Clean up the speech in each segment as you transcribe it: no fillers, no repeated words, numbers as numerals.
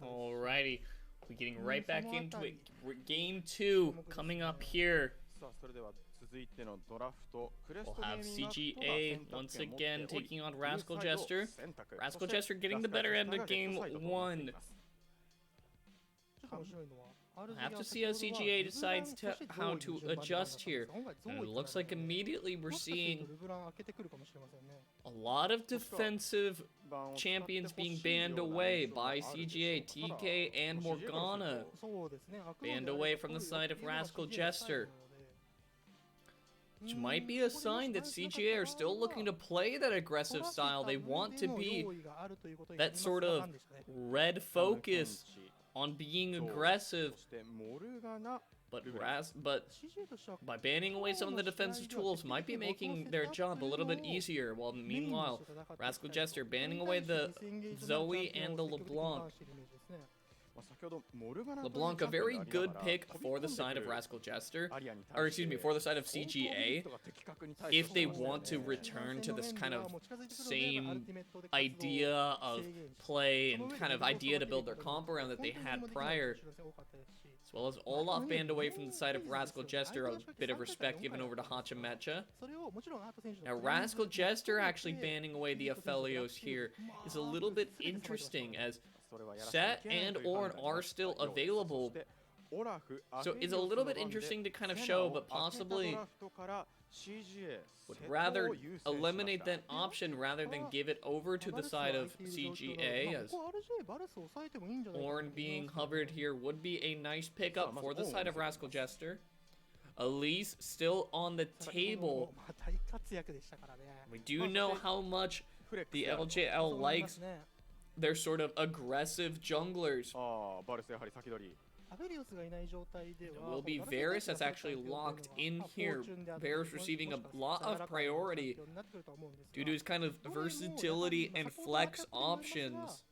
Alrighty, we're getting right back into it. Game 2 coming up here. We'll have CGA once again taking on Rascal Jester. Rascal Jester getting the better end of game 1. We'll have to see how CGA decides how to adjust here. And it looks like immediately we're seeing a lot of defensive champions being banned away by CGA, TK, and Morgana. Banned away from the side of Rascal Jester. Which might be a sign that CGA are still looking to play that aggressive style. They want to be that sort of red focus on being aggressive, but by banning away some of the defensive tools might be making their job a little bit easier, while meanwhile Rascal Jester banning away the Zoe and the LeBlanc. LeBlanc, a very good pick for the side of Rascal Jester, or excuse me, for the side of CGA, if they want to return to this kind of same idea of play and kind of idea to build their comp around that they had prior. As well as Olaf banned away from the side of Rascal Jester, a bit of respect given over to Hachimecha. Now Rascal Jester actually banning away the Aphelios here is a little bit interesting, as Set and Ornn are still available, so it's a little bit interesting to kind of show, but possibly would rather eliminate that option rather than give it over to the side of CGA, as Ornn being hovered here would be a nice pickup for the side of Rascal Jester. Elise still on the table. We do know how much the LJL likes their sort of aggressive junglers. It will be Varus that's actually locked in here. Varus receiving a lot of priority due to his kind of versatility and flex options.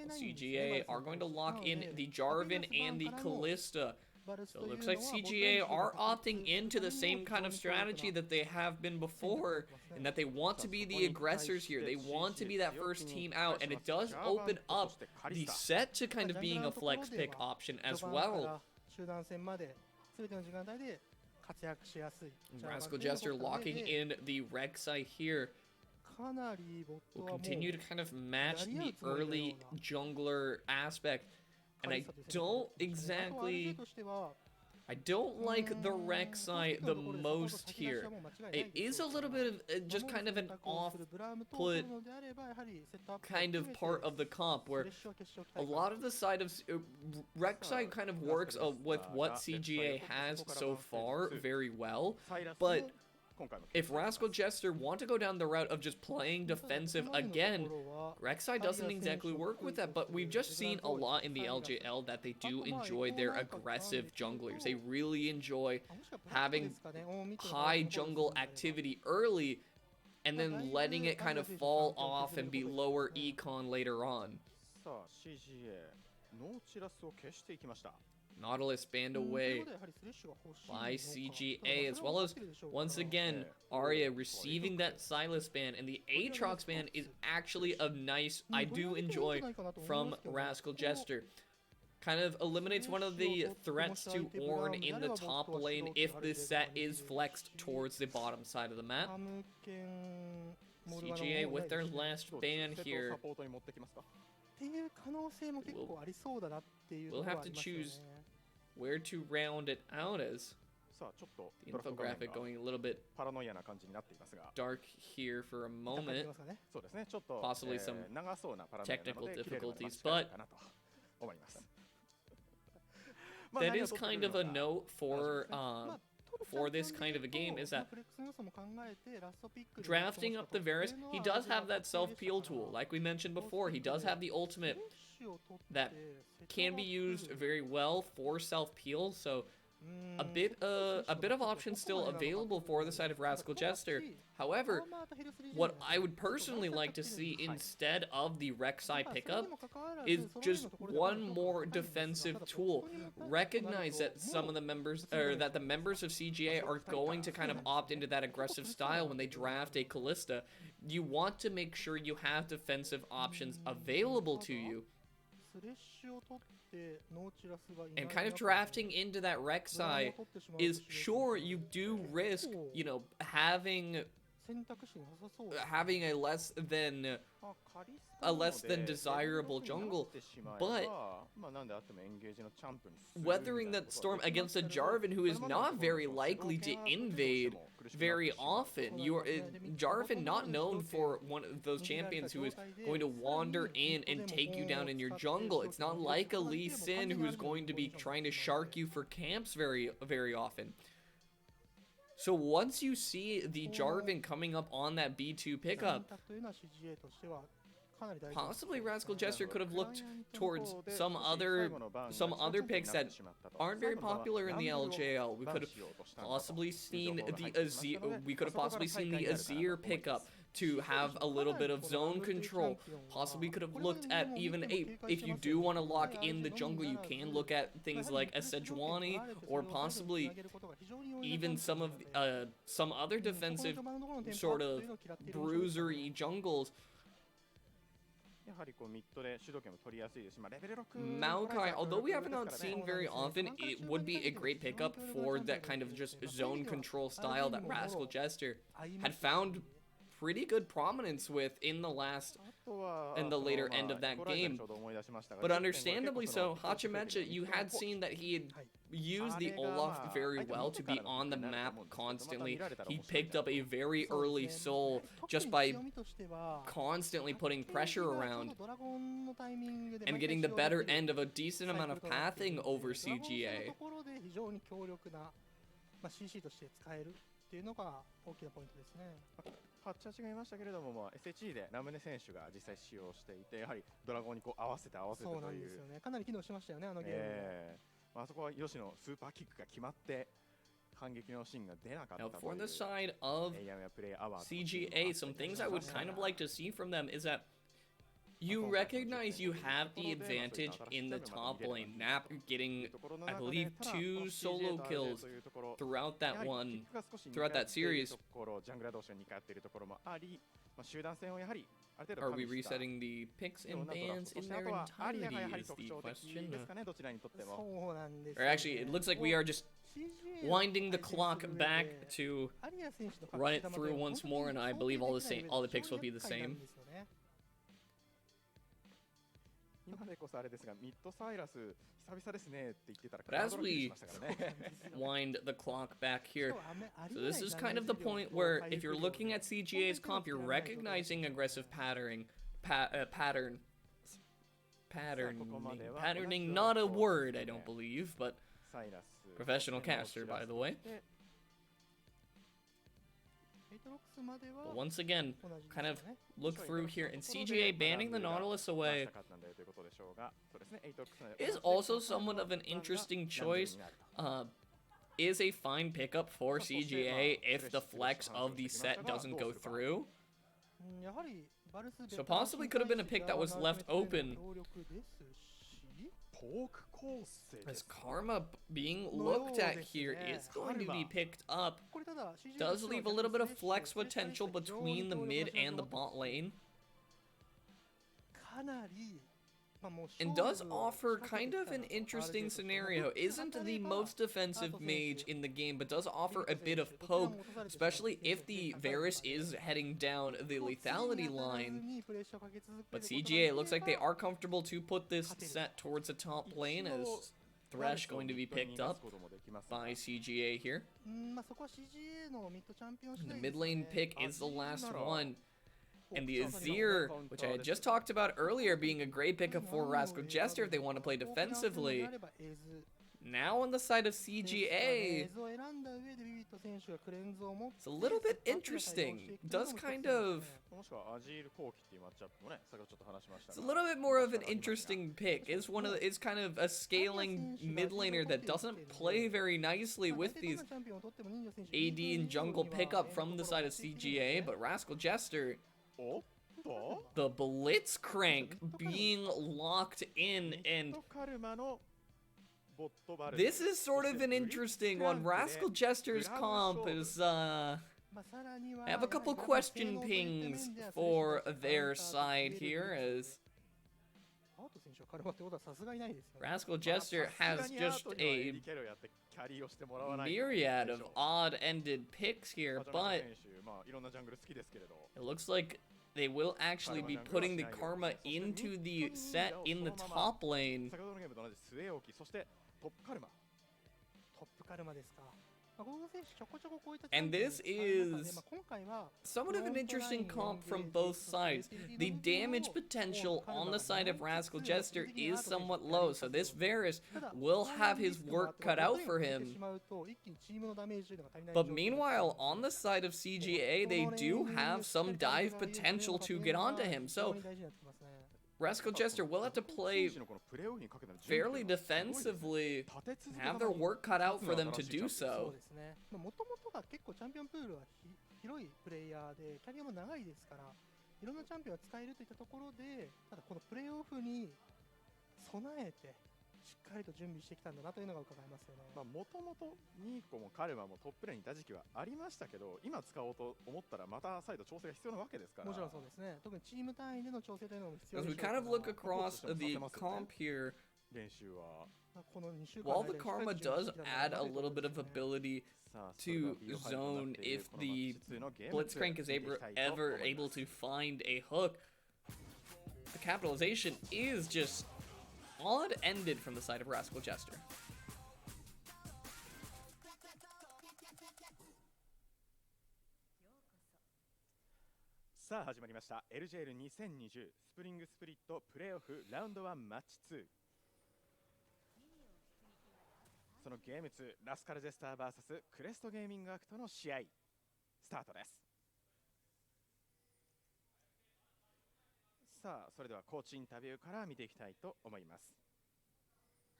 CGA are going to lock in the Jarvan and the Kalista. So it looks like CGA are opting into the same kind of strategy that they have been before, in that they want to be the aggressors here. They want to be that first team out, and it does open up the set to kind of being a flex pick option as well. Rascal Jester locking in the Rek'Sai here. Will continue to kind of match the early jungler aspect. And I don't like the Rek'Sai the most here. It is a little bit of just kind of an off-put kind of part of the comp, where a lot of the side of Rek'Sai kind of works with what CGA has so far very well, but if Rascal Jester want to go down the route of just playing defensive again, Rek'Sai doesn't exactly work with that, but we've just seen a lot in the LJL that they do enjoy their aggressive junglers. They really enjoy having high jungle activity early and then letting it kind of fall off and be lower econ later on. Nautilus banned away by CGA, as well as, once again, Arya receiving that Sylas ban, and the Aatrox ban is actually a nice, I do enjoy, from Rascal Jester. Kind of eliminates one of the threats to Ornn in the top lane if this set is flexed towards the bottom side of the map. CGA with their last ban here. We'll have to choose where to round it out, as the infographic going a little bit dark here for a moment. Possibly some technical difficulties, but that is kind of a note for this kind of a game, is that drafting up the Varus, he does have that self-peel tool. Like we mentioned before, he does have the ultimate that can be used very well for self-peel, so a bit of options still available for the side of Rascal Jester. However, what I would personally like to see instead of the Rek'Sai pickup is just one more defensive tool. Recognize that some of the members, or that the members of CGA are going to kind of opt into that aggressive style when they draft a Kalista. You want to make sure you have defensive options available to you. And kind of drafting into that Rek'Sai is, sure, you do risk, you know, having a less than desirable jungle, but weathering that storm against a Jarvan who is not very likely to invade very often. Jarvan not known for one of those champions who is going to wander in and take you down in your jungle. It's not like a Lee Sin who is going to be trying to shark you for camps very, very often. So once you see the Jarvan coming up on that B2 pickup, possibly Rascal Jester could have looked towards some other picks that aren't very popular in the LJL. We could have possibly seen the Azir pickup to have a little bit of zone control. Possibly could have looked at even if you do want to lock in the jungle, you can look at things like a Sejuani, or possibly even some other defensive sort of bruisery jungles. Maokai, although we have not seen very often, it would be a great pickup for that kind of just zone control style that Rascal Jester had found pretty good prominence with in the later end of that game. But understandably so, Hachimecha, you had seen that he had used the Olaf very well to be on the map constantly. He picked up a very early soul just by constantly putting pressure around and getting the better end of a decent amount of pathing over CGA. ハッチャチがいましたけれども、SHE でラムネ選手が実際使用していて、やはりドラゴンにこう合わせてという。そうなんですよね。かなり機能しましたよね、あのゲーム。あそこはヨシのスーパーキックが決まって反撃のシーンが出なかったという。Now, for the side of CGA, some things I would kind of like to see from them is that you recognize you have the advantage in the top lane. Nap getting, I believe, 2 solo kills throughout that series. Are we resetting the picks and bans in their entirety is the question. Or actually, it looks like we are just winding the clock back to run it through once more, and I believe all the picks will be the same. But as we wind the clock back here, so this is kind of the point where if you're looking at CGA's comp, you're recognizing aggressive patterning, not a word, I don't believe, but professional caster, by the way. But once again, kind of look through here, and CGA banning the Nautilus away is also somewhat of an interesting choice. Is a fine pickup for CGA if the flex of the set doesn't go through. So possibly could have been a pick that was left open. As Karma being looked at here is going to be picked up. Does leave a little bit of flex potential between the mid and the bot lane. And does offer kind of an interesting scenario. Isn't the most defensive mage in the game, but does offer a bit of poke, especially if the Varus is heading down the lethality line. But CGA looks like they are comfortable to put this set towards the top lane, as Thresh going to be picked up by CGA here. And the mid lane pick is the last one. And the Azir, which I had just talked about earlier, being a great pickup for Rascal Jester if they want to play defensively. Now on the side of CGA, it's a little bit interesting. Does kind of... It's a little bit more of an interesting pick. It's kind of a scaling mid laner that doesn't play very nicely with these AD and jungle pickup from the side of CGA, but Rascal Jester... The Blitzcrank being locked in, and this is sort of an interesting one. Rascal Jester's comp is, I have a couple question pings for their side here, as Rascal Jester has just a myriad of odd-ended picks here, but it looks like they will actually be putting the Karma into the set in the top lane. And this is somewhat of an interesting comp from both sides. The damage potential on the side of Rascal Jester is somewhat low, so this Varus will have his work cut out for him. But meanwhile, on the side of CGA, they do have some dive potential to get onto him, so Rascal Jester will have to play fairly defensively, have their work cut out for them to do so. As we kind of look across the comp here, while the Karma does add a little bit of ability to zone if the Blitzcrank is ever able to find a hook, the capitalization is just odd-ended from the side of Rascal Jester. LJL 2020スプリングスプリットプレーオフラウンド1マッチ2。そのゲーム2ラスカルジェスター vs クレストゲーミングアクトの試合スタートです。さあそれではコーチインタビューから見ていきたいと思います。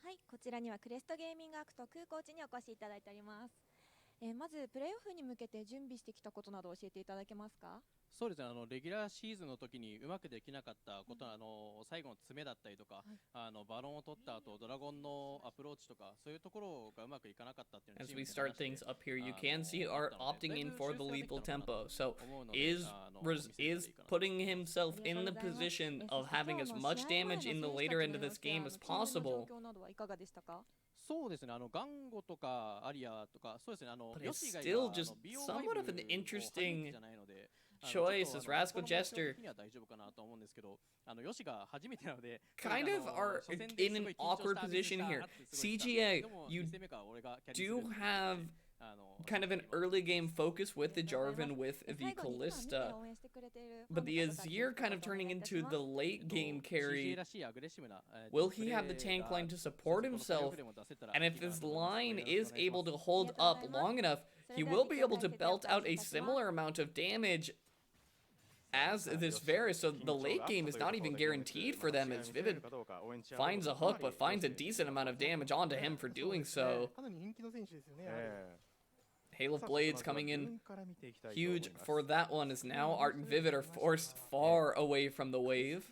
はい、こちらにはクレストゲーミングアクト空コーチにお越しいただいております。まずプレーオフに向けて準備してきたことなど教えていただけますか？そうですね、レギュラーシーズンの時にうまくできなかったこと、最後の詰めだったりとか、バロンを取った後ドラゴンのアプローチとかそういうところがうまくいかなかったっていうのを As we start things up here, you can see Art opting in for the lethal tempo, so is putting himself in the position of having as much damage in the later end of this game as possible. そうですね、ガンゴとかアリアとかそうですね、 But it's still just somewhat of an interesting choice as Rascal Jester kind of are in an awkward position here. CGA, you do have kind of an early game focus with the Jarvan with the Callista, but the Azir kind of turning into the late game carry. Will he have the tank line to support himself? And if this line is able to hold up long enough, he will be able to belt out a similar amount of damage as this Varus, so the late game is not even guaranteed for them as Vivid finds a hook, but finds a decent amount of damage onto him for doing so. Hail of Blades coming in huge for that one, as now Art and Vivid are forced far away from the wave.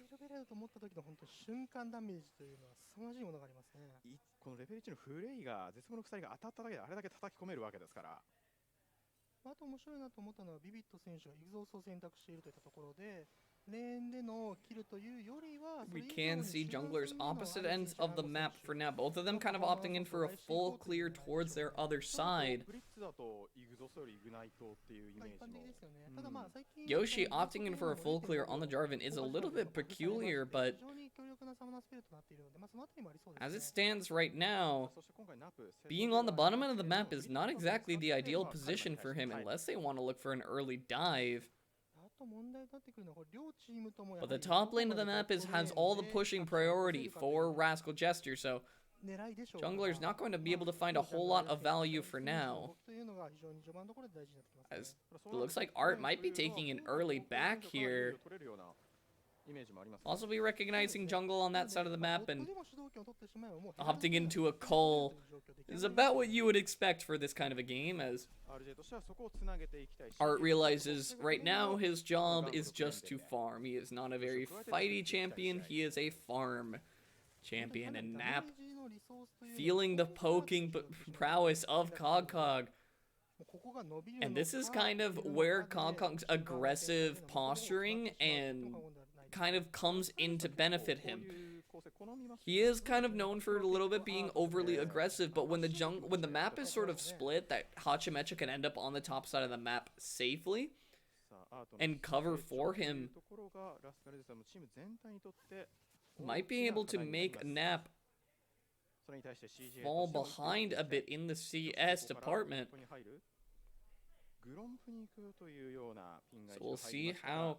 このレベル1のフレイが絶望の鎖が当たっただけであれだけ叩き込めるわけですから。あと面白いなと思ったのはビビット選手がエグゾーストを選択しているといったところで、レーンでのキルというよりは We can see junglers opposite ends of the map for now. Both of them kind of opting in for a full clear towards their other side. Yoshi opting in for a full clear on the Jarvan is a little bit peculiar, but as it stands right now, being on the bottom end of the map is not exactly the ideal position for him unless they want to look for an early dive. But the top lane of the map has all the pushing priority for Rascal Jester, so jungler's not going to be able to find a whole lot of value for now. As it looks like Art might be taking an early back here. Also be recognizing jungle on that side of the map and opting into a call is about what you would expect for this kind of a game, as Art realizes right now his job is just to farm. He is not a very fighty champion, he is a farm champion, and Nap feeling the poking prowess of Cogcog. And this is kind of where Cogcog's aggressive posturing and kind of comes in to benefit him. He is kind of known for a little bit being overly aggressive, but when the map is sort of split, that Hachimecha can end up on the top side of the map safely and cover for him, might be able to make Nap fall behind a bit in the CS department. So we'll see how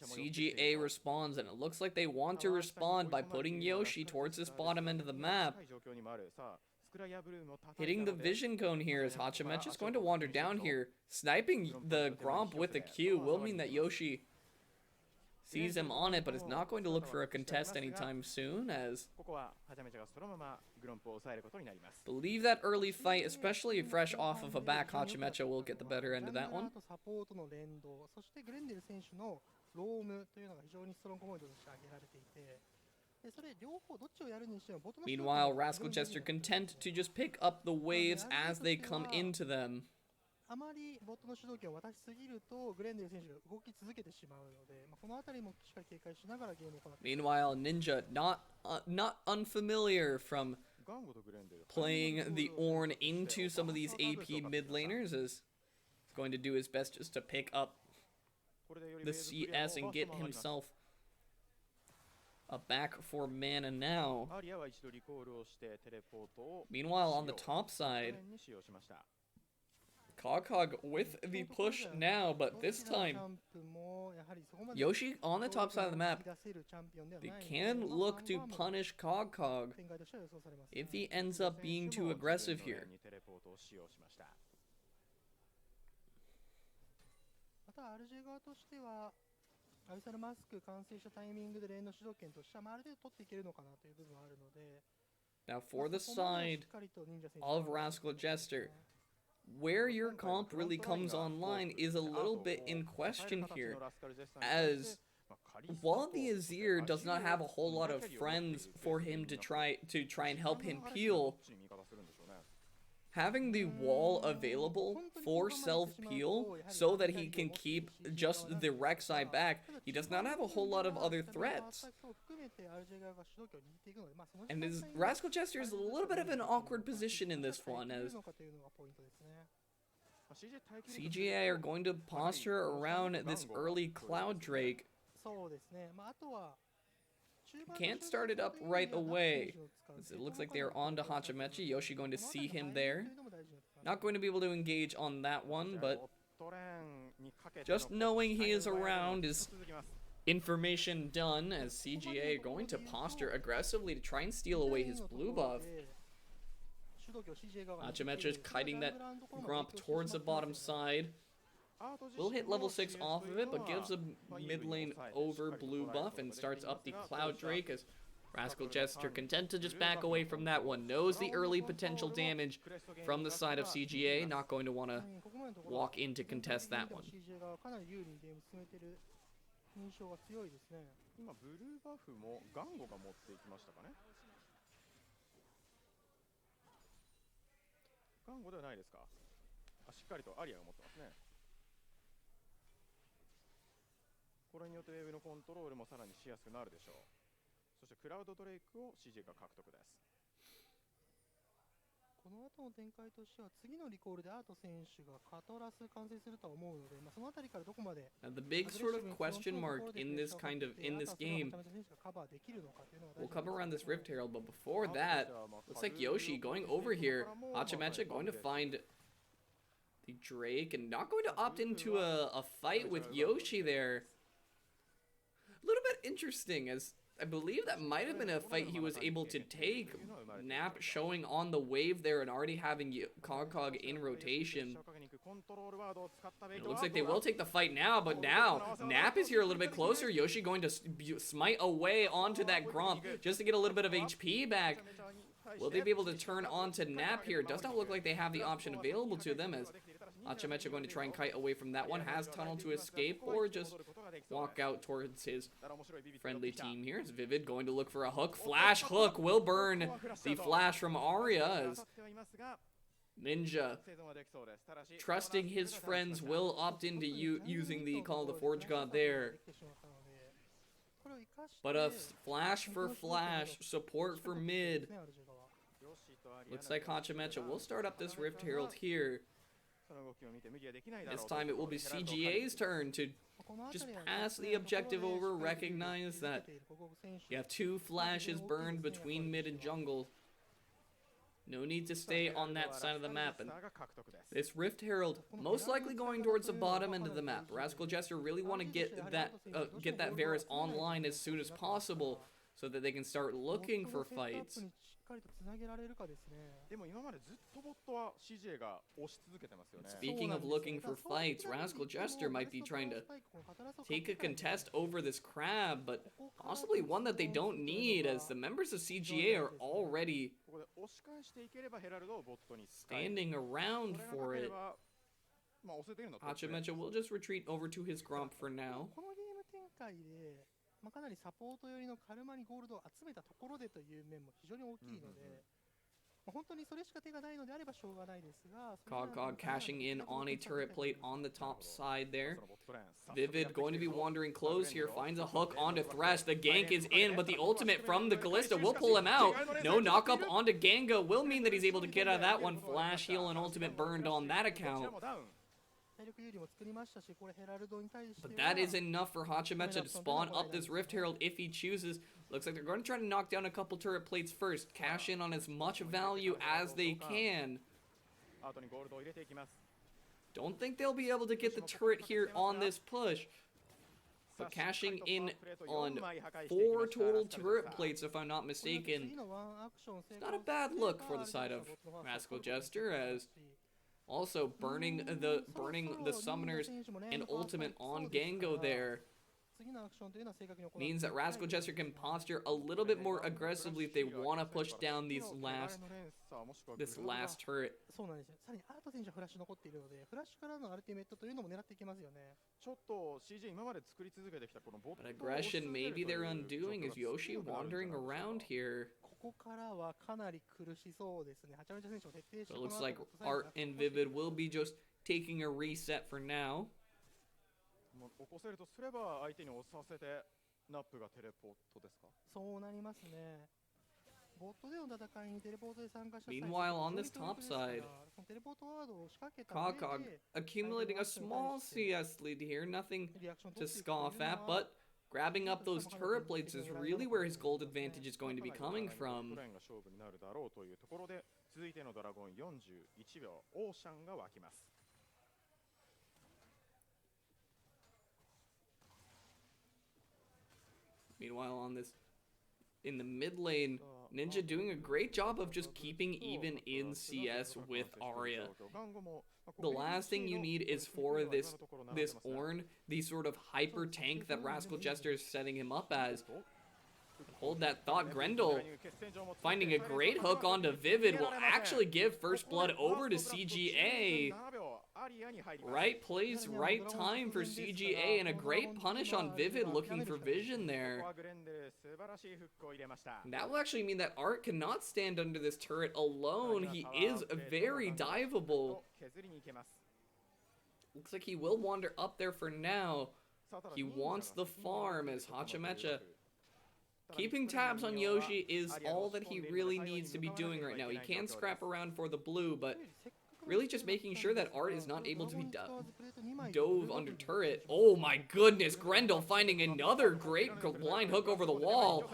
CGA responds, and it looks like they want to respond by putting Yoshi towards this bottom end of the map. Hitting the vision cone here as Hachimecha is going to wander down here. Sniping the Gromp with a Q will mean that Yoshi sees him on it, but is not going to look for a contest anytime soon, as believe that early fight, especially fresh off of a back, Hachimecha will get the better end of that one. Meanwhile, Rascal Jester content to just pick up the waves as they come into them. Meanwhile, Ninja not unfamiliar from playing the Ornn into some of these AP mid laners, is going to do his best just to pick up the CS and get himself a back for mana now. Meanwhile, on the top side, Cog with the push now, but this time Yoshi on the top side of the map. They can look to punish Cog if he ends up being too aggressive here. Now for the side of Rascal Jester, where your comp really comes online is a little bit in question here, as while the Azir does not have a whole lot of friends for him to try and help him peel, having the wall available for self-peel so that he can keep just the Rek'Sai back, he does not have a whole lot of other threats. And his Rascal Jester is a little bit of an awkward position in this one, as CGA are going to posture around this early Cloud Drake. Can't start it up right away. It looks like they are on to Hachimecha. Yoshi going to see him there. Not going to be able to engage on that one, but just knowing he is around is information done, as CGA are going to posture aggressively to try and steal away his blue buff. Hachimecha is kiting that Gromp towards the bottom side. Will hit level 6 off of it, but gives a mid lane over blue buff and starts up the Cloud Drake, as Rascal Jester content to just back away from that one. Knows the early potential damage from the side of CGA. Not going to want to walk in to contest that one. Now the big sort of question mark in this game, we'll come around this Rift Herald, but before that, looks like Yoshi going over here. Hachimecha going to find the Drake and not going to opt into a fight with Yoshi there. A little bit interesting, as I believe that might have been a fight he was able to take. Nap showing on the wave there and already having Cog in rotation. It looks like they will take the fight now, but now Nap is here a little bit closer. Yoshi going to smite away onto that Gromp just to get a little bit of HP back. Will they be able to turn on to Nap here? Does not look like they have the option available to them, as Hachimecha going to try and kite away from that one. Has tunnel to escape or just walk out towards his friendly team here. It's Vivid going to look for a hook. Flash hook will burn the flash from Arya, as Ninja, trusting his friends, will opt into using the Call of the Forge God there. But a flash for flash, support for mid. Looks like Hachimecha will start up this Rift Herald here. This time it will be CGA's turn to just pass the objective over, recognize that you have 2 flashes burned between mid and jungle. No need to stay on that side of the map. And this Rift Herald most likely going towards the bottom end of the map. Rascal Jester really want to get that Varus online as soon as possible so that they can start looking for fights. Speaking of looking for fights, Rascal Jester might be trying to take a contest over this crab, but possibly one that they don't need, as the members of CGA are already standing around for it. Hachimecha will just retreat over to his Gromp for now. かなりサポート寄りのカルマにゴールドを集めたところでという面も非常に大きいので、本当にそれしか手がないのであればしょうがないですが、Cog cashing in on a turret plate on the top side there. Vivid going to be wandering close here, finds a hook onto Thresh. The gank is in, but the ultimate from the Kalista will pull him out. No knock up onto Ganga will mean that he's able to get out of that one. Flash heal and ultimate burned on that account. But that is enough for Hachimecha to spawn up this Rift Herald if he chooses. Looks like they're going to try to knock down a couple turret plates first. Cash in on as much value as they can. Don't think they'll be able to get the turret here on this push. But cashing in on 4 total turret plates, if I'm not mistaken. It's not a bad look for the side of Rascal Jester, as also burning the summoners and ultimate on Gango there means that Rascal Jester can posture a little bit more aggressively if they want to push down this last turret. But aggression, maybe they're undoing. Is Yoshi wandering around here? So it looks like Art and Vivid will be just taking a reset for now. Meanwhile, on this top side, Cog accumulating a small CS lead here, nothing to scoff at, but grabbing up those turret plates is really where his gold advantage is going to be coming from. Meanwhile, in the mid lane, Ninja doing a great job of just keeping even in CS with Arya. The last thing you need is for this Ornn, the sort of hyper tank that Rascal Jester is setting him up as. Hold that thought. Grendel finding a great hook onto Vivid will actually give first blood over to CGA. Right place, right time for CGA, and a great punish on Vivid looking for vision there. That will actually mean that Art cannot stand under this turret alone. He is very diveable. Looks like he will wander up there for now. He wants the farm as Hachimecha. Keeping tabs on Yoshi is all that he really needs to be doing right now. He can scrap around for the blue, but really just making sure that Art is not able to be dove under turret. Oh my goodness, Grendel finding another great blind hook over the wall.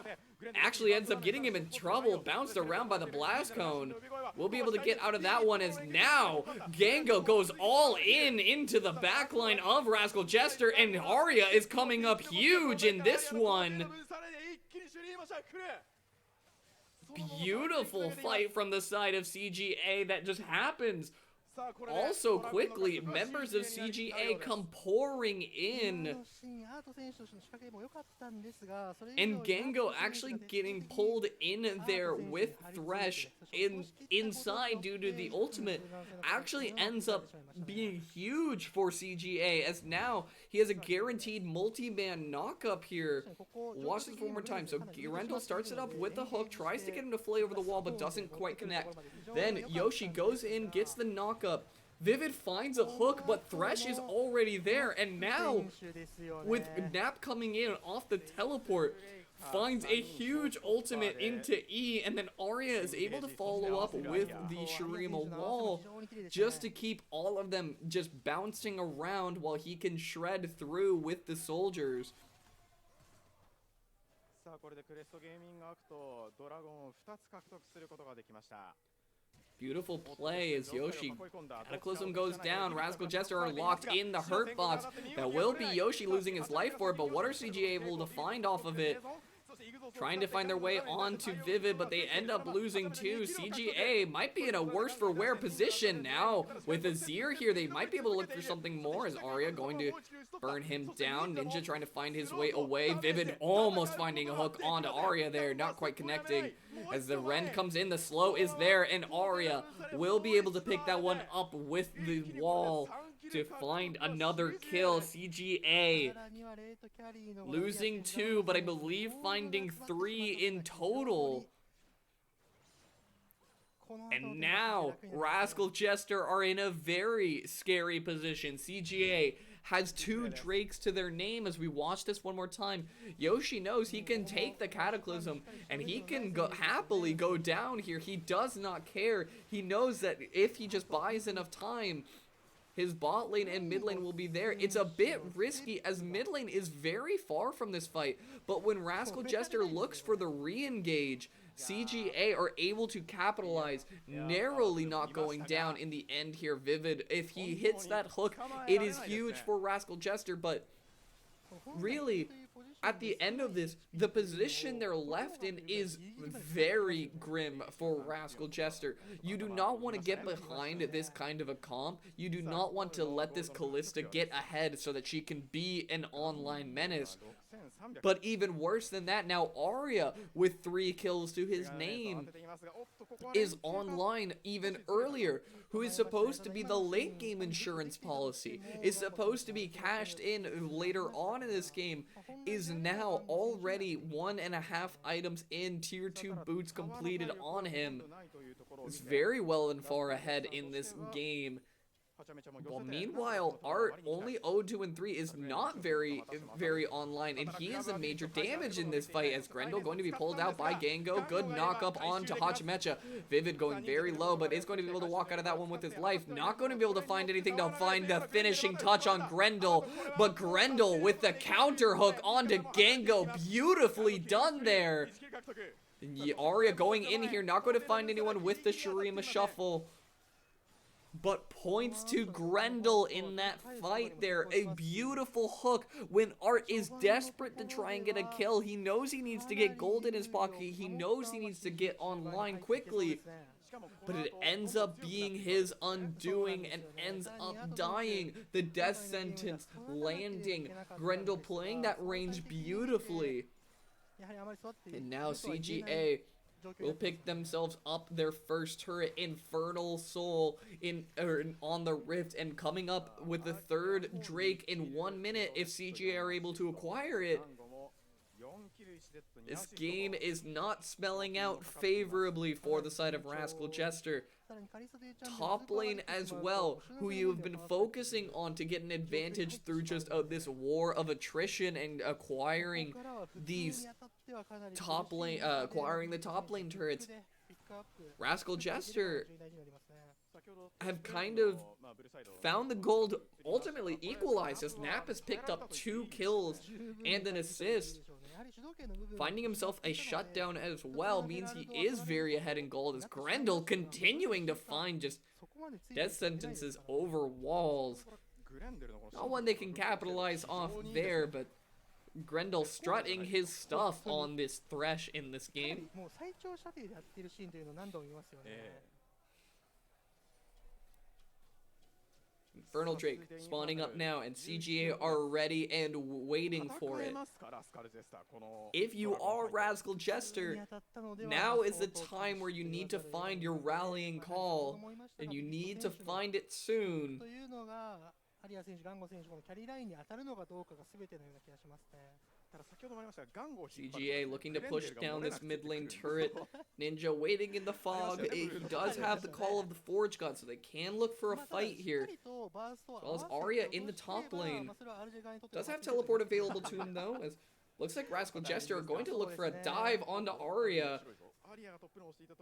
Actually ends up getting him in trouble, bounced around by the blast cone. We'll be able to get out of that one, as now Gango goes all into the backline of Rascal Jester, and Arya is coming up huge in this one. Beautiful fight from the side of CGA that just happens. Also quickly, members of CGA come pouring in. And Gango actually getting pulled in there with Thresh inside due to the ultimate actually ends up being huge for CGA, as now he has a guaranteed multi-man knock-up here. Watch this one more time. So Grendel starts it up with the hook, tries to get him to flay over the wall, but doesn't quite connect. Then Yoshi goes in, gets the knock-up. Vivid finds a hook, but Thresh is already there, and now, with Nap coming in off the teleport, finds a huge ultimate into E, and then Arya is able to follow up with the Shurima wall just to keep all of them just bouncing around while he can shred through with the soldiers. さあこれでクレストゲーミングアクトドラゴンを2つ獲得することができました。 Beautiful play as Yoshi. Cataclysm goes down. Rascal Jester are locked in the hurt box. That will be Yoshi losing his life for it, but what are CGA able to find off of it? Trying to find their way onto Vivid, but they end up losing too. CGA might be in a worse for wear position now. With Azir here, they might be able to look for something more. As Arya going to burn him down. Ninja trying to find his way away. Vivid almost finding a hook onto Arya there, not quite connecting. As the Rend comes in, the slow is there, and Arya will be able to pick that one up with the wall to find another kill. CGA losing 2, but I believe finding 3 in total. And now, Rascal Jester are in a very scary position. CGA has 2 Drakes to their name. As we watch this one more time, Yoshi knows he can take the Cataclysm, and he can happily go down here. He does not care. He knows that if he just buys enough time, his bot lane and mid lane will be there. It's a bit risky as mid lane is very far from this fight. But when Rascal Jester looks for the re-engage, CGA are able to capitalize, narrowly not going down in the end here. Vivid, if he hits that hook, it is huge for Rascal Jester, but really, at the end of this, the position they're left in is very grim for Rascal Jester. You do not want to get behind this kind of a comp. You do not want to let this Callista get ahead so that she can be an online menace. But even worse than that, now Arya, with 3 kills to his name, is online even earlier, who is supposed to be the late game insurance policy, is supposed to be cashed in later on in this game, is now already 1.5 items in, tier 2 boots completed on him. Is very well and far ahead in this game. Well, meanwhile, Art, only 0-2 and 3, is not very online, and he is a major damage in this fight, as Grendel going to be pulled out by Gango. Good knock up onto Hachimecha. Vivid going very low, but is going to be able to walk out of that one with his life. Not going to be able to find anything to find the finishing touch on Grendel, but Grendel with the counter hook onto Gango. Beautifully done there. Arya going in here, not going to find anyone with the Shurima shuffle, but points to Grendel in that fight there. A beautiful hook when Art is desperate to try and get a kill. He knows he needs to get gold in his pocket. He knows he needs to get online quickly. But it ends up being his undoing and ends up dying. The death sentence landing. Grendel playing that range beautifully. And now CGA will pick themselves up their first turret, Infernal Soul, on the Rift, and coming up with the 3rd Drake in 1 minute if CGA are able to acquire it. This game is not smelling out favorably for the side of Rascal Jester. Top lane as well, who you have been focusing on to get an advantage through just this war of attrition and acquiring these acquiring the top lane turrets. Rascal Jester have kind of found the gold ultimately equalized, as Nap has picked up 2 kills and an assist. Finding himself a shutdown as well means he is very ahead in gold, as Grendel continuing to find just death sentences over walls. Not one they can capitalize off there, but Grendel strutting his stuff on this Thresh in this game. Infernal Drake spawning up now, and CGA are ready and waiting for it. If you are Rascal Jester, now is the time where you need to find your rallying call, and you need to find it soon. CGA looking to push down this mid lane turret. Ninja waiting in the fog. He does have the call of the Forge God, so they can look for a fight here. As well as Arya in the top lane. Does have teleport available to him though, as looks like Rascal Jester are going to look for a dive onto Arya.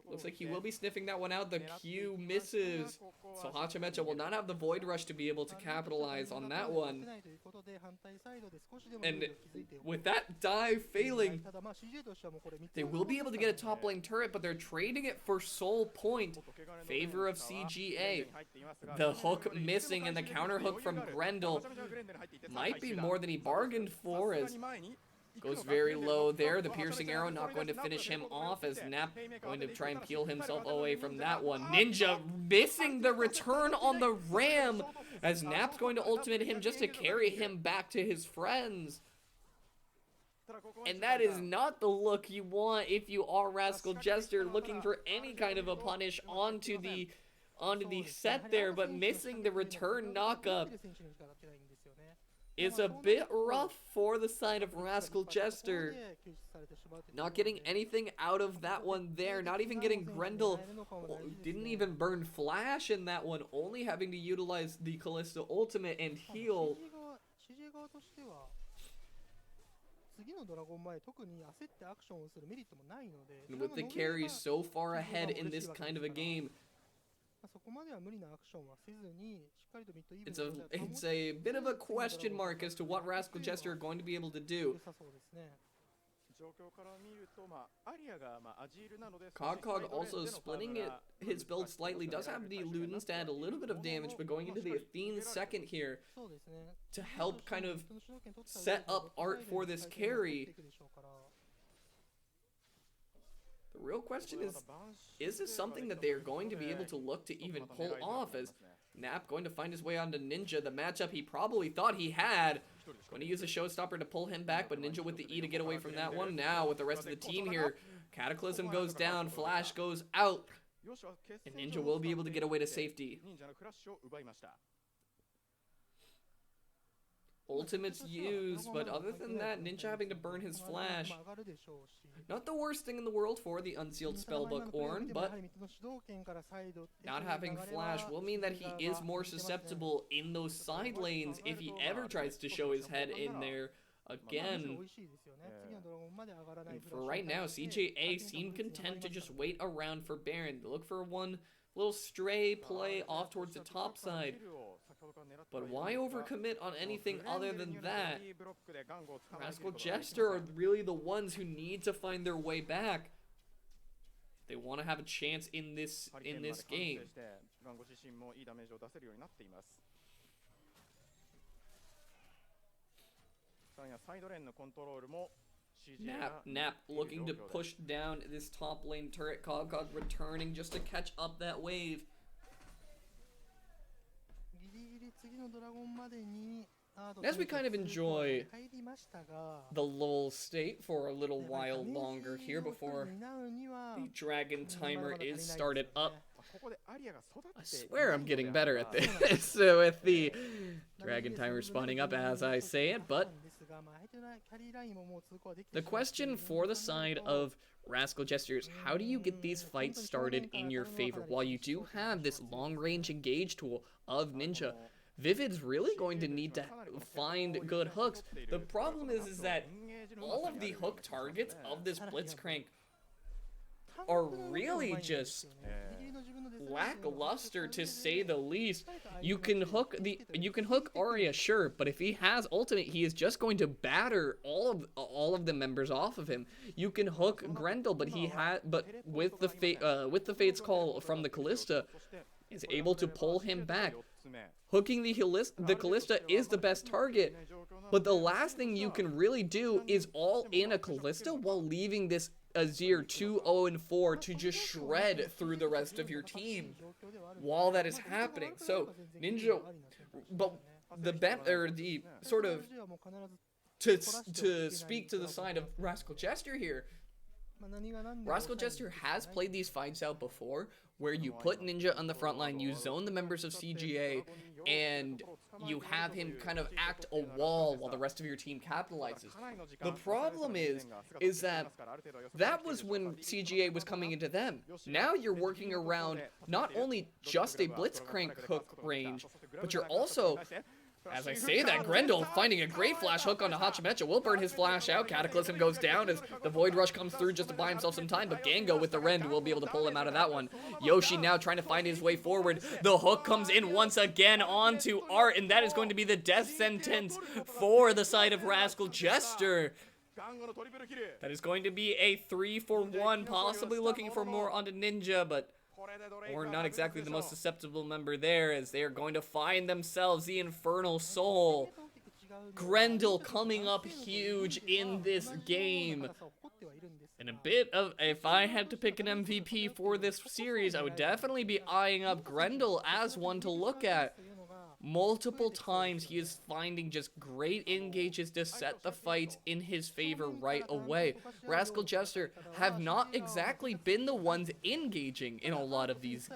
Looks like he will be sniffing that one out. The Q misses. So Hachimecha will not have the Void Rush to be able to capitalize on that one. And with that dive failing, they will be able to get a top lane turret, but they're trading it for Soul Point. Favor of CGA. The hook missing and the counter hook from Grendel might be more than he bargained for, as goes very low there. The piercing arrow not going to finish him off, as Nap going to try and peel himself away from that one. Ninja missing the return on the ram, as Nap's going to ultimate him just to carry him back to his friends. And that is not the look you want if you are Rascal Jester looking for any kind of a punish onto the set there, but missing the return knockup is a bit rough for the side of Rascal Jester. Not getting anything out of that one there. Not even getting Grendel. Didn't even burn Flash in that one. Only having to utilize the Kalista ultimate and heal. And with the carry so far ahead in this kind of a game, it's a bit of a question mark as to what Rascal Jester are going to be able to do. Cog also splitting his build slightly, does have the Ludens to add a little bit of damage, but going into the Athene second here to help kind of set up Art for this carry. The real question is this something that they are going to be able to look to even pull off, as Nap going to find his way onto Ninja, the matchup he probably thought he had. Going to use a showstopper to pull him back, but Ninja with the E to get away from that one. Now with the rest of the team here, Cataclysm goes down, Flash goes out, and Ninja will be able to get away to safety. Ultimate's used, but other than that, Ninja having to burn his Flash. Not the worst thing in the world for the unsealed spellbook Ornn, but not having Flash will mean that he is more susceptible in those side lanes if he ever tries to show his head in there again. And for right now, CJA seem content to just wait around for Baron. Look for one little stray play off towards the top side. But why overcommit on anything other than that? Rascal Jester are really the ones who need to find their way back. They want to have a chance in this game. Nap looking to push down this top lane turret. Cog returning just to catch up that wave. As we kind of enjoy the lull state for a little while longer here before the dragon timer is started up. I swear I'm getting better at this. So with the dragon timer spawning up as I say it, but the question for the side of Rascal Jester is, how do you get these fights started in your favor? While you do have this long-range engage tool of Ninja, Vivid's really going to need to find good hooks. The problem is that all of the hook targets of this Blitzcrank are really just lackluster, to say the least. You can hook Arya, sure, but if he has ultimate, he is just going to batter all of the members off of him. You can hook Grendel, but with the Fate's Call from the Kalista, is able to pull him back. Hooking the Kalista is the best target, but the last thing you can really do is all in a Kalista while leaving this Azir 2-0-4 to just shred through the rest of your team while that is happening. So Ninja, but the sort of to speak to the side of Rascal Jester here, Rascal Jester has played these fights out before, where you put Ninja on the front line, you zone the members of CGA, and you have him kind of act a wall while the rest of your team capitalizes. The problem is that was when CGA was coming into them. Now you're working around not only just a Blitzcrank hook range, but you're also, as I say that, Grendel finding a great flash hook onto Hachimecha will burn his flash out. Cataclysm goes down as the Void Rush comes through just to buy himself some time, but Gango with the Rend will be able to pull him out of that one. Yoshi now trying to find his way forward. The hook comes in once again onto Art, and that is going to be the death sentence for the side of Rascal Jester. That is going to be a 3-for-1, possibly looking for more onto Ninja, but or not exactly the most susceptible member there, as they are going to find themselves the Infernal Soul. Grendel coming up huge in this game. And a bit of, if I had to pick an MVP for this series, I would definitely be eyeing up Grendel as one to look at. Multiple times he is finding just great engages to set the fight in his favor right away. Rascal Jester have not exactly been the ones engaging in a lot of these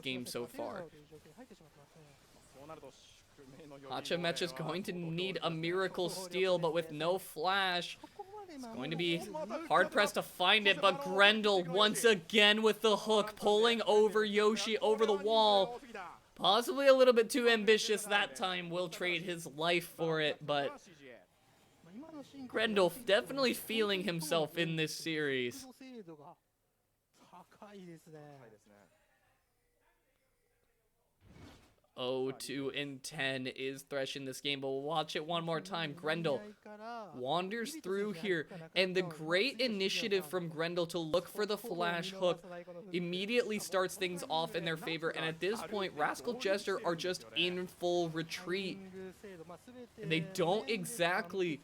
games so far. Hachimecha is going to need a miracle steal, but with no flash, it's going to be hard-pressed to find it, but Grendel once again with the hook, pulling over Yoshi over the wall. Possibly a little bit too ambitious that time, will trade his life for it, but Grendel definitely feeling himself in this series. 0-2-10 is Thresh in this game, but we'll watch it one more time. Grendel wanders through here, and the great initiative from Grendel to look for the flash hook immediately starts things off in their favor, and at this point, Rascal Jester are just in full retreat. And they don't exactly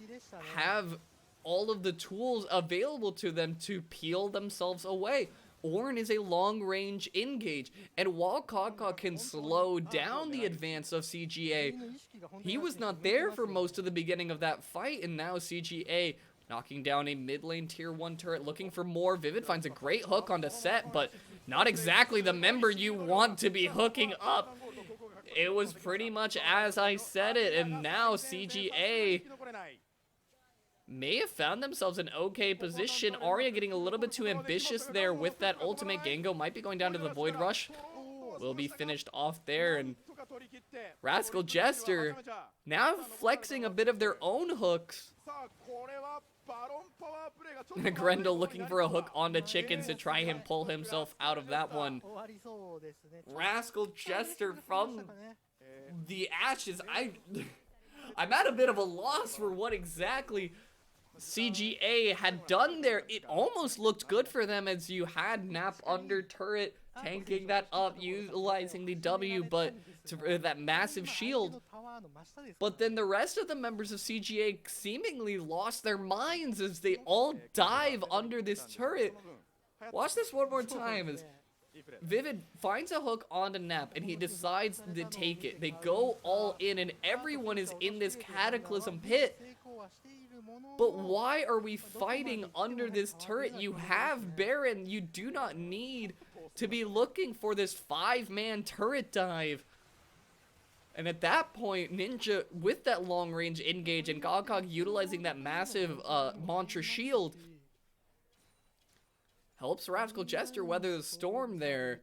have all of the tools available to them to peel themselves away. Ornn is a long-range engage, and while Kaka can slow down the advance of CGA, he was not there for most of the beginning of that fight, and now CGA knocking down a mid-lane tier 1 turret, looking for more. Vivid finds a great hook onto Set, but not exactly the member you want to be hooking up. It was pretty much as I said it, and now CGA may have found themselves in okay position. Arya getting a little bit too ambitious there with that ultimate. Gango might be going down to the Void Rush. Will be finished off there, and Rascal Jester now flexing a bit of their own hooks. Grendel looking for a hook onto Chickens to try and pull himself out of that one. Rascal Jester from the ashes. I'm at a bit of a loss for what exactly CGA had done there. It almost looked good for them as you had Nap under turret, tanking that up, utilizing the W, but to that massive shield. But then the rest of the members of CGA seemingly lost their minds as they all dive under this turret. Watch this one more time as Vivid finds a hook onto Nap, and he decides to take it. They go all in, and everyone is in this Cataclysm pit. But why are we fighting under this turret? You have Baron. You do not need to be looking for this 5-man turret dive. And at that point, Ninja, with that long-range engage, and Gogog utilizing that massive Mantra shield, helps Rascal Jester weather the storm there.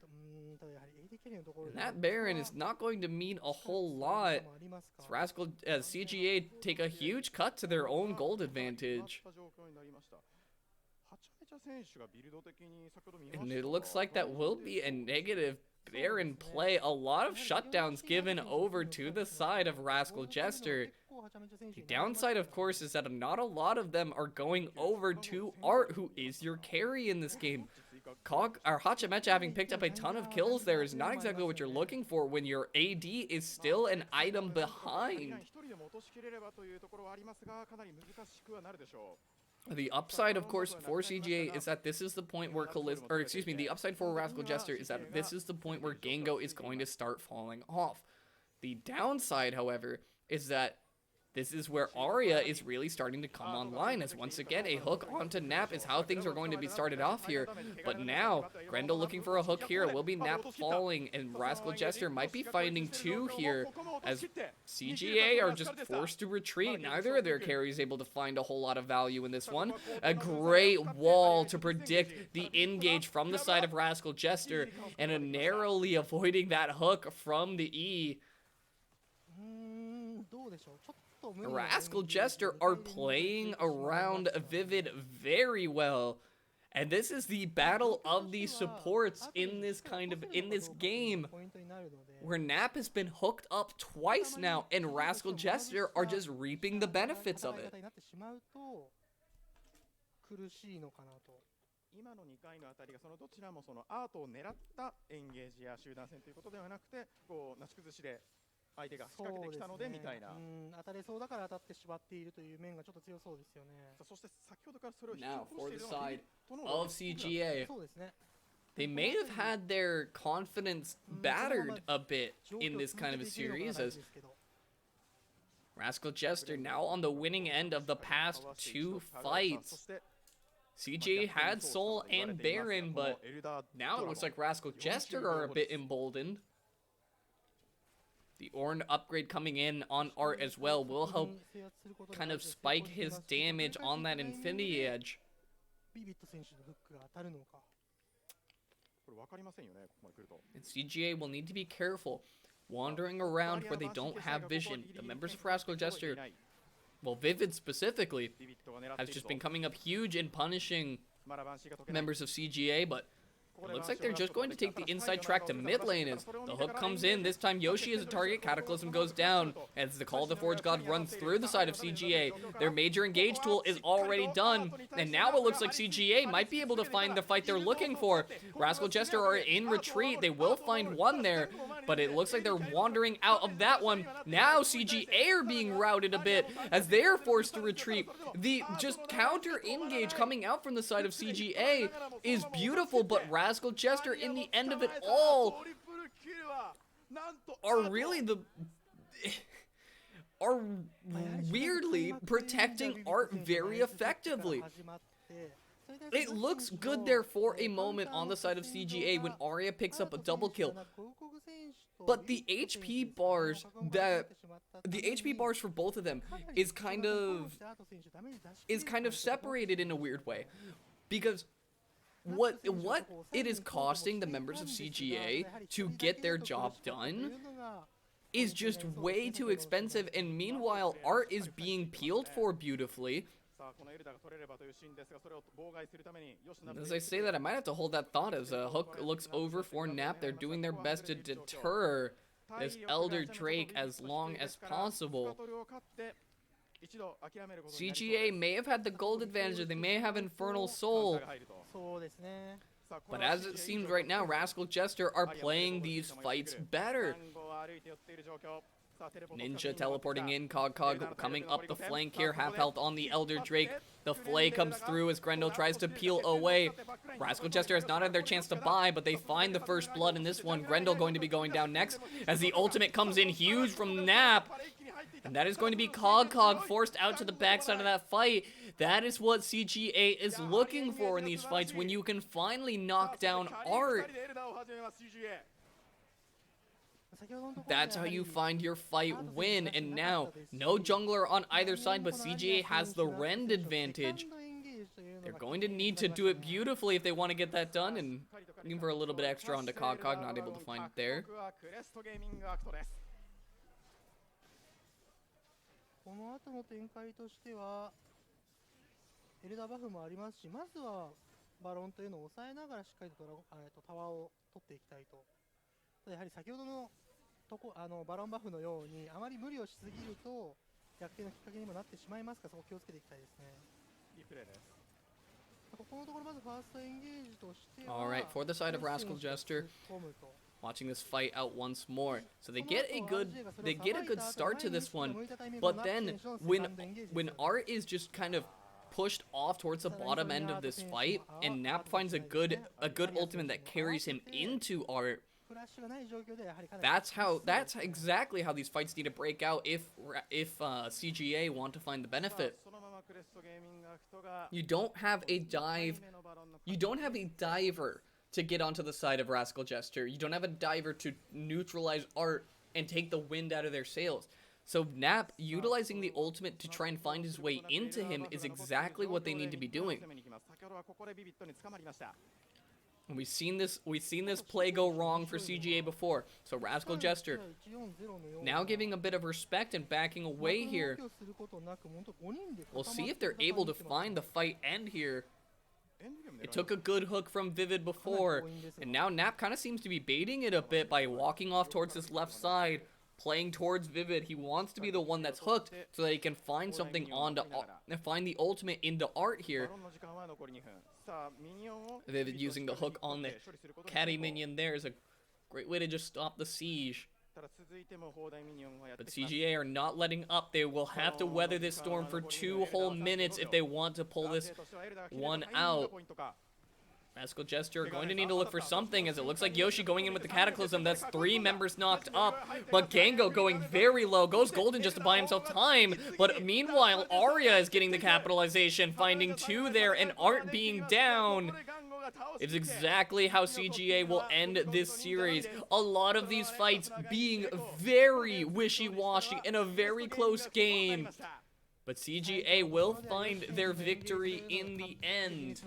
And that Baron is not going to mean a whole lot. As CGA take a huge cut to their own gold advantage. And it looks like that will be a negative Baron play. A lot of shutdowns given over to the side of Rascal Jester. The downside, of course, is that not a lot of them are going over to Art, who is your carry in this game. Hachimecha having picked up a ton of kills there is not exactly what you're looking for when your AD is still an item behind. The upside, of course, for CGA is that this is the point where the upside for Rascal Jester is that this is the point where Gango is going to start falling off. The downside, however, is that this is where Arya is really starting to come online, as once again a hook onto Nap is how things are going to be started off here. But now Grendel looking for a hook here. Will be Nap falling, and Rascal Jester might be finding two here, as CGA are just forced to retreat. Neither of their carries able to find a whole lot of value in this one. A great wall to predict the engage from the side of Rascal Jester, and a narrowly avoiding that hook from the E. Rascal Jester are playing around Vivid very well, and this is the battle of the supports in this game, where Nap has been hooked up twice now, and Rascal Jester are just reaping the benefits of it. 今の2回のあたりがそのどちらもそのアートを狙ったエンゲージや集団戦ということではなくて、こうなし崩しで相手が仕掛けてきたのでみたいな。当たれそうだから当たってしまっているという面がちょっと強そうですよね。そして先ほどからそれを引き Now 起こ for してい the るのは side トの of CGA. そうですね。 They may have had their confidence battered a bit in this kind of a series, as Rascal Jester now on the winning end of the past two fights. CGA had Soul and Baron, but now it looks like Rascal Jester are a bit emboldened. The Ornn upgrade coming in on Art as well will help kind of spike his damage on that Infinity Edge. And CGA will need to be careful, wandering around where they don't have vision. The members of Rascal Jester, well, Vivid specifically, has just been coming up huge and punishing members of CGA, but it looks like they're just going to take the inside track to mid lane as the hook comes in. This time Yoshi is a target, Cataclysm goes down as the Call of the Forge God runs through the side of CGA. Their major engage tool is already done, and now it looks like CGA might be able to find the fight they're looking for. Rascal Jester are in retreat. They will find one there, but it looks like they're wandering out of that one. Now CGA are being routed a bit as they're forced to retreat. The just counter engage coming out from the side of CGA is beautiful, but Rascal Jester in the end of it all are really are weirdly protecting Art very effectively. It looks good there for a moment on the side of CGA when Arya picks up a double kill. But the HP bars for both of them is kind of separated in a weird way, because what it is costing the members of CGA to get their job done is just way too expensive, and meanwhile Art is being peeled for beautifully. As I say that, I might have to hold that thought as a hook looks over for Nap. They're doing their best to deter this Elder Drake as long as possible. CGA may have had the gold advantage, or they may have Infernal Soul. But as it seems right now, Rascal Jester are playing these fights better. Ninja teleporting in, Cog coming up the flank here, half health on the Elder Drake. The Flay comes through as Grendel tries to peel away. Rascal Jester has not had their chance to buy, but they find the first blood in this one. Grendel going to be going down next as the ultimate comes in huge from Nap. And that is going to be Cog forced out to the backside of that fight. That is what CGA is looking for in these fights, when you can finally knock down Art. That's how you find your fight win, and now, no jungler on either side, but CGA has the rend advantage. They're going to need to do it beautifully if they want to get that done, and looking for a little bit extra onto Cog, not able to find it there. この後の展開としてはエルダーバフもありますし、まずはバロンというのを抑えながらしっかりとタワーを取っていきたいと。やはり先ほどのバロンバフのようにあまり無理をしすぎると逆転のきっかけにもなってしまいますから、そこを気をつけていきたいですね。いいプレーです。ここのところまずファーストエンゲージとしては Alright, for the side of Rascal Jester, watching this fight out once more. So they get a good start to this one, but then when Art is just kind of pushed off towards the bottom end of this fight, and Nap finds a good ultimate that carries him into Art, That's exactly how these fights need to break out if CGA want to find the benefit. You don't have a dive. You don't have a diver to get onto the side of Rascal Jester. You don't have a diver to neutralize Art and take the wind out of their sails. So Nap utilizing the ultimate to try and find his way into him is exactly what they need to be doing. And we've seen this play go wrong for CGA before. So Rascal Jester now giving a bit of respect and backing away here. We'll see if they're able to find the fight end here. It took a good hook from Vivid before, and now Nap kind of seems to be baiting it a bit by walking off towards this left side, playing towards Vivid. He wants to be the one that's hooked so that he can find something find the ultimate into Art here. Vivid using the hook on the caddy minion there is a great way to just stop the siege. But CGA are not letting up. They will have to weather this storm for 2 whole minutes if they want to pull this one out. Rascal Jester are going to need to look for something, as it looks like Yoshi going in with the Cataclysm. That's 3 members knocked up, but Gango going very low. Goes Golden just to buy himself time, but meanwhile, Arya is getting the capitalization, finding 2 there, and Art being down. It's exactly how CGA will end this series. A lot of these fights being very wishy-washy in a very close game. But CGA will find their victory in the end.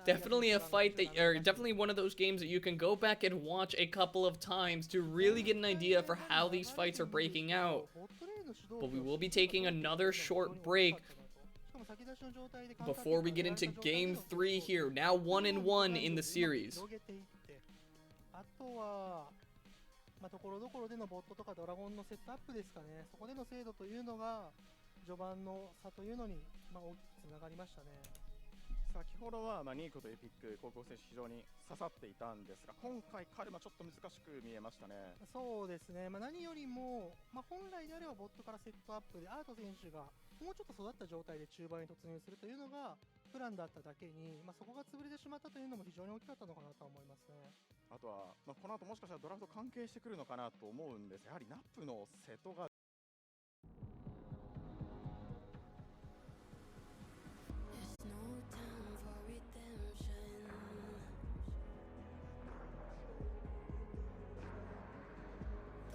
Definitely a fight that, or definitely one of those games that you can go back and watch a couple of times to really get an idea for how these fights are breaking out. But we will be taking another short break before we get into game 3 here. Now 1-1 in the series. ところどころでのボットとかドラゴンのセットアップですかね。そこでの精度というのが序盤の差というのに大きくつながりましたね。先ほどはニーコとエピック高校選手非常に刺さっていたんですが、今回カルマちょっと難しく見えましたね。そうですね。何よりも本来であればボットからセットアップでアート選手がもうちょっと育った状態で中盤に突入するというのがプランだっただけに、そこが潰れてしまったというのも非常に大きかったのかなと思いますね。あとは、この後もしかしたらドラフト関係してくるのかなと思うんです。やはりナップの瀬戸が